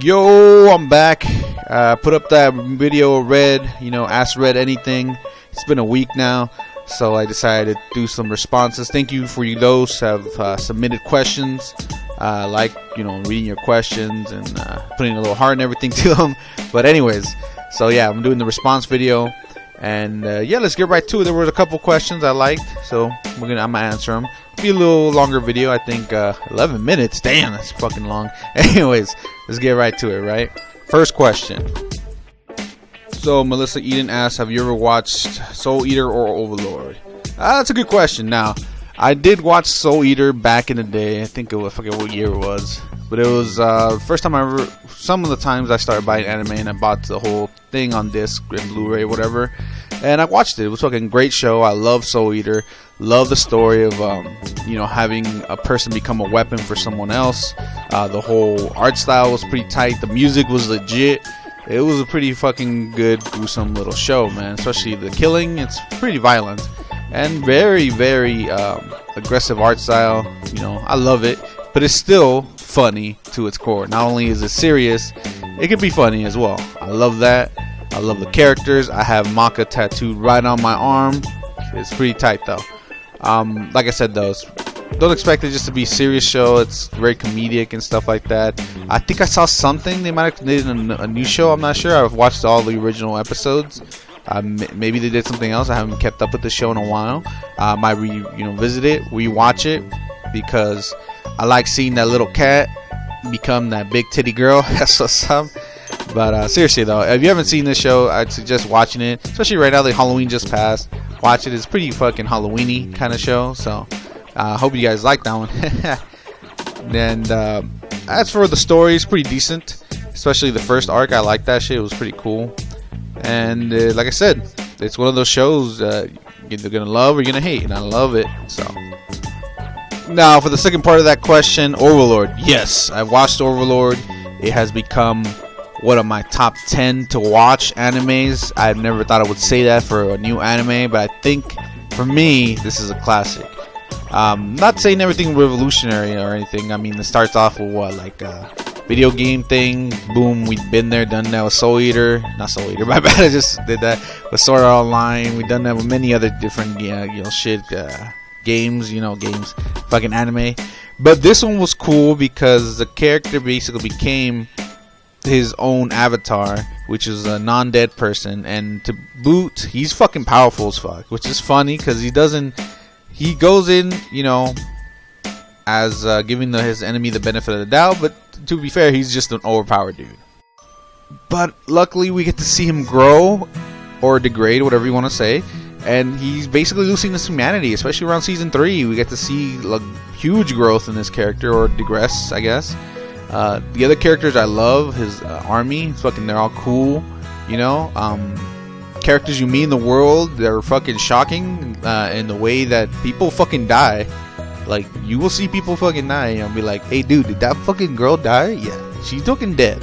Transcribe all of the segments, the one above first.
Yo, I'm back. Put up that video, Ask Red anything. It's been a week now, so I decided to do some responses. Thank you for those who have submitted questions. Reading your questions and putting a little heart and everything to them. But anyways, so yeah, I'm doing the response video. And let's get right to it. There were a couple questions I liked, so I'm gonna answer them. Be a little longer video, I think 11 minutes. Damn, that's fucking long. Anyways, let's get right to it, right? First question. So Melissa Eden asks, have you ever watched Soul Eater or Overlord? That's a good question. Now, I did watch Soul Eater back in the day. I think I forget what year it was, but it was first time I ever. Some of the times I started buying anime and I bought the whole thing on disc and Blu-ray, whatever, and I watched it. It was a fucking great show. I love Soul Eater. Love the story of having a person become a weapon for someone else. The whole art style was pretty tight. The music was legit. It was a pretty fucking good, gruesome little show, man. Especially the killing. It's pretty violent and very, very aggressive art style. I love it, but it's still funny to its core. Not only is it serious, it can be funny as well. I love that. I love the characters. I have Maka tattooed right on my arm. It's pretty tight though. Like I said though, don't expect it just to be a serious show. It's very comedic and stuff like that. I think I saw something they might have did a new show. I'm not sure. I've watched all the original episodes. Maybe they did something else. I haven't kept up with the show in a while. I might visit it, rewatch it, because I like seeing that little cat become that big titty girl. That's what's up. But seriously though, if you haven't seen this show, I'd suggest watching it. Especially right now that Halloween just passed. Watch it. It's pretty fucking Halloween-y kind of show. So I hope you guys like that one. And as for the story, it's pretty decent. Especially the first arc. I like that shit. It was pretty cool. And like I said, it's one of those shows you're either gonna love or you're gonna hate, and I love it. So now for the second part of that question, Overlord. Yes, I've watched Overlord. It has become one of my top 10 to watch animes. I've never thought I would say that for a new anime, but I think for me this is a classic. Not saying everything revolutionary or anything. I mean, it starts off with video game thing. Boom, we've been there, done that with Soul Eater. Not Soul Eater, my bad. I just did that with Sword Art Online. We've done that with many other different games, fucking anime. But this one was cool because the character basically became his own avatar, which is a non-dead person, and to boot, he's fucking powerful as fuck, which is funny because he goes in, as giving his enemy the benefit of the doubt, but to be fair, he's just an overpowered dude. But luckily we get to see him grow or degrade, whatever you want to say, and he's basically losing his humanity, especially around season 3. We get to see huge growth in this character, or digress, I guess. The other characters I love, his army, they're all cool, characters you meet in the world, they're fucking shocking in the way that people fucking die. Like, you will see people fucking die and be like, hey dude, did that fucking girl die? Yeah, she's fucking dead.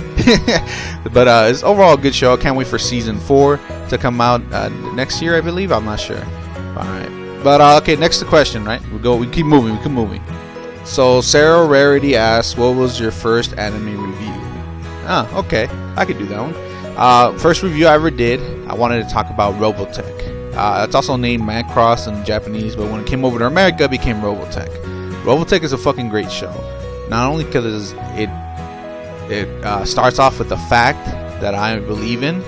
But it's overall a good show. I can't wait for season 4 to come out next year, I believe. I'm not sure. Alright, but okay, next question, right? We keep moving. So Sarah Rarity asks, what was your first anime review? Okay, I could do that one. First review I ever did, I wanted to talk about Robotech. It's also named Macross in Japanese, but when it came over to America, it became Robotech. Robotech is a fucking great show. Not only because it starts off with the fact that I believe in.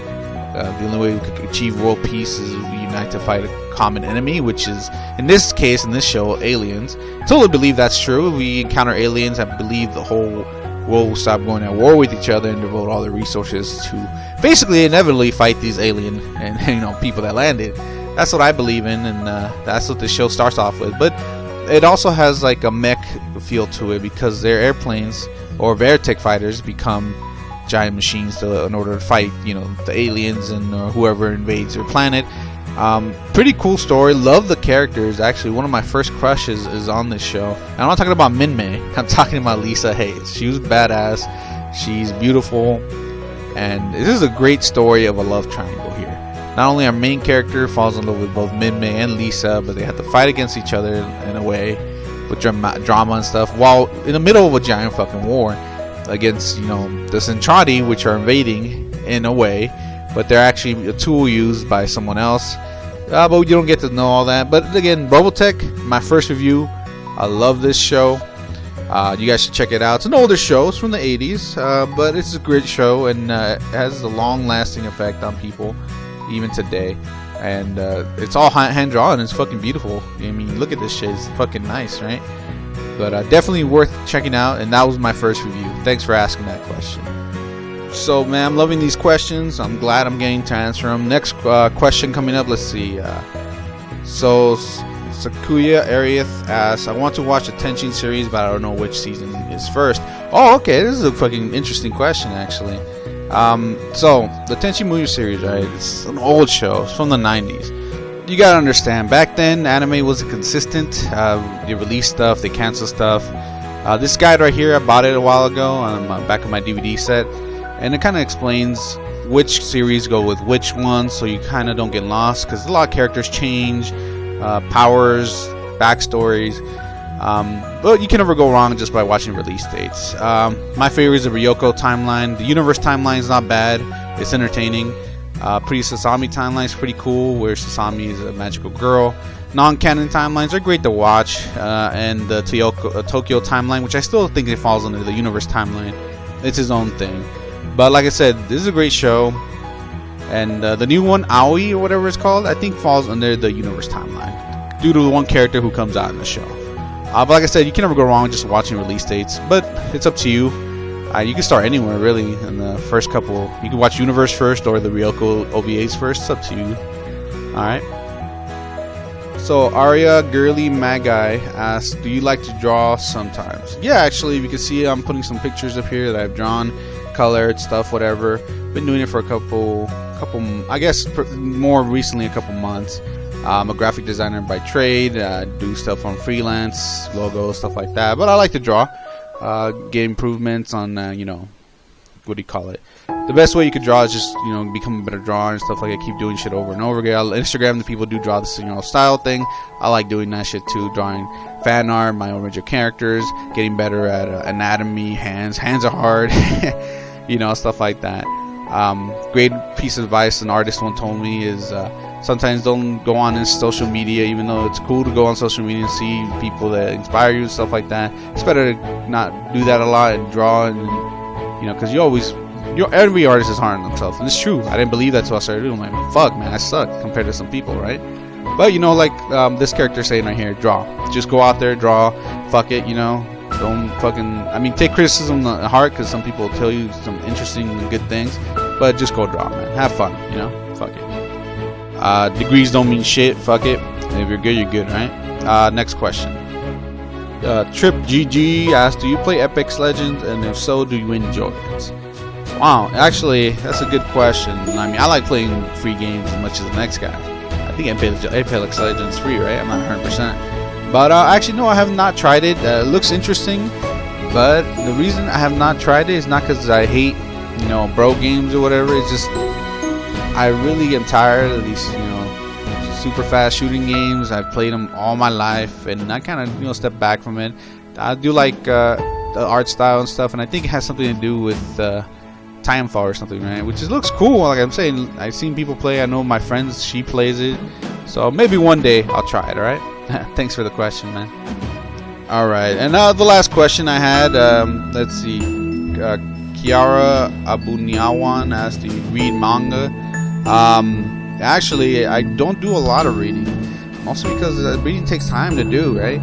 The only way we could achieve world peace is we unite to fight a common enemy, which is, in this case, in this show, aliens. Totally believe that's true. We encounter aliens. I believe the whole world will stop going at war with each other and devote all their resources to basically inevitably fight these alien and people that landed. That's what I believe in, and that's what the show starts off with. But it also has like a mech feel to it because their airplanes or Veritech fighters become giant machines in order to fight the aliens and whoever invades their planet. Pretty cool story. Love the characters. Actually, one of my first crushes is on this show. And I'm not talking about Minmay. I'm talking about Lisa Hayes. She was badass. She's beautiful, and this is a great story of a love triangle here. Not only our main character falls in love with both Minmay and Lisa, but they have to fight against each other in a way with drama and stuff while in the middle of a giant fucking war. against, you know, the Zentradi, which are invading in a way, but they're actually a tool used by someone else. But you don't get to know all that. But again, Robotech, my first review. I love this show. You guys should check it out. It's an older show. It's from the 80s, but it's a great show, and it has a long-lasting effect on people, even today. And it's all hand-drawn. It's fucking beautiful. I mean, look at this shit. It's fucking nice, right? But definitely worth checking out, and that was my first review. Thanks for asking that question. So, man, I'm loving these questions. I'm glad I'm getting to answer them. Next question coming up, let's see. So, Sakuya Arieth asks, I want to watch the Tenchin series, but I don't know which season is first. Oh, okay, this is a fucking interesting question, actually. So, the Tenchin Muyo series, right? It's an old show. It's from the 90s. You gotta understand, back then, anime wasn't consistent. They release stuff, they cancel stuff. This guide right here, I bought it a while ago on the back of my DVD set. And it kind of explains which series go with which one, so you kind of don't get lost, because a lot of characters change, powers, backstories, but you can never go wrong just by watching release dates. My favorite is the Ryoko timeline. The universe timeline is not bad, it's entertaining. Pretty Sasami timeline is pretty cool, where Sasami is a magical girl. Non-canon timelines are great to watch, and the Tokyo timeline, which I still think it falls under the universe timeline, it's his own thing. But like I said, this is a great show, and the new one, Aoi or whatever it's called, I think falls under the universe timeline due to the one character who comes out in the show. But like I said, you can never go wrong just watching release dates, but it's up to you. You can start anywhere really. In the first couple, you can watch Universe first or the Ryoko OVAs first. It's up to you. Alright. So Arya Girly Magai asks, do you like to draw sometimes? Yeah, actually, you can see I'm putting some pictures up here that I've drawn, colored stuff, whatever. Been doing it for a couple, I guess more recently, a couple months. I'm a graphic designer by trade. Do stuff on freelance, logos, stuff like that. But I like to draw, get improvements on, you know, what do you call it? The best way you could draw is just, you know, become a better drawer and stuff like that. Keep doing shit over and over again. On Instagram, the people do draw this, you know, style thing. I like doing that shit too. Drawing fan art, my original characters, getting better at anatomy, hands. Hands are hard. You know, stuff like that. Great piece of advice an artist one told me is sometimes don't go on his social media, even though it's cool to go on social media and see people that inspire you and stuff like that. It's better to not do that a lot and draw, and you know, because every artist is hard on themselves, and it's true. I didn't believe that until I started doing it. I'm like, fuck, man, I suck compared to some people, right? But you know, like this character saying right here, draw. Just go out there, draw. Fuck it, you know. Don't fucking, I mean, take criticism to heart, because some people will tell you some interesting and good things, but just go draw, man. Have fun, you know. Fuck it. Degrees don't mean shit. Fuck it. If you're good, you're good, right? Next question. Trip GG asks, do you play Apex Legends, and if so, do you enjoy it? Wow, actually, that's a good question. I mean, I like playing free games as much as the next guy. I think Apex Legends is free, right? I'm not 100%. But actually, no, I have not tried it. It looks interesting, but the reason I have not tried it is not because I hate, you know, bro games or whatever. It's just I really am tired of these, you know, super fast shooting games. I've played them all my life, and I kind of, you know, step back from it. I do like the art style and stuff, and I think it has something to do with Timefall or something, right? Which looks cool. Like I'm saying, I've seen people play. I know my friends, she plays it, so maybe one day I'll try it. All right. Thanks for the question, man. Alright, and the last question I had, let's see. Kiara Abunyawan asked, do you read manga? Actually, I don't do a lot of reading. Mostly because reading takes time to do, right?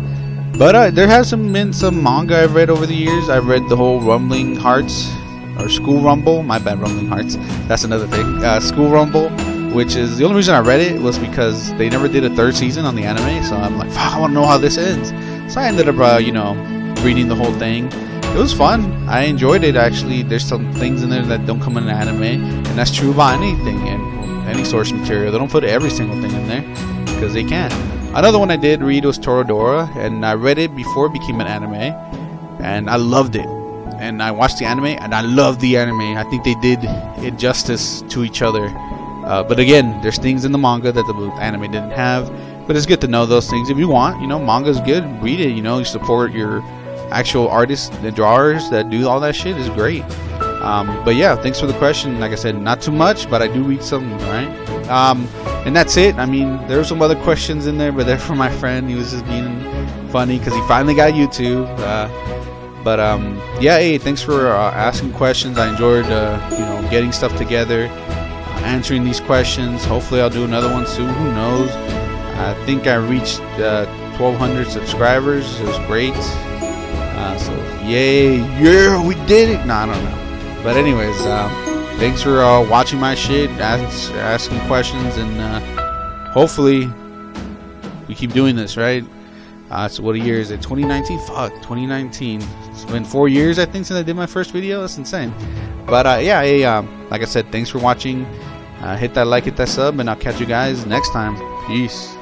But there has been some manga I've read over the years. I've read the whole Rumbling Hearts, or School Rumble. My bad, Rumbling Hearts. That's another thing. School Rumble, which is the only reason I read it was because they never did a third season on the anime, so I'm like, fuck, I want to know how this ends. So I ended up, you know, reading the whole thing. It was fun. I enjoyed it, actually. There's some things in there that don't come in an anime, and that's true about anything and any source material. They don't put every single thing in there because they can't. Another one I did read was Toradora, and I read it before it became an anime, and I loved it. And I watched the anime, and I loved the anime. I think they did it justice to each other. But again, there's things in the manga that the anime didn't have. But it's good to know those things if you want. You know, manga's good. Read it. You know, you support your actual artists, the drawers that do all that shit is great. But yeah, thanks for the question. Like I said, not too much, but I do read some, right? And that's it. I mean, there were some other questions in there, but they're from my friend. He was just being funny because he finally got YouTube. But yeah, hey, thanks for asking questions. I enjoyed getting stuff together, answering these questions. Hopefully I'll do another one soon. Who knows? I think I reached 1,200 subscribers. It was great. So yay, yeah, we did it. No, I don't know. But anyways, thanks for watching my shit, asking questions, and hopefully we keep doing this, right? So what year is it? 2019? Fuck, 2019. It's been 4 years, I think, since I did my first video. That's insane. But yeah, hey, like I said, thanks for watching. Hit that like, hit that sub, and I'll catch you guys next time. Peace.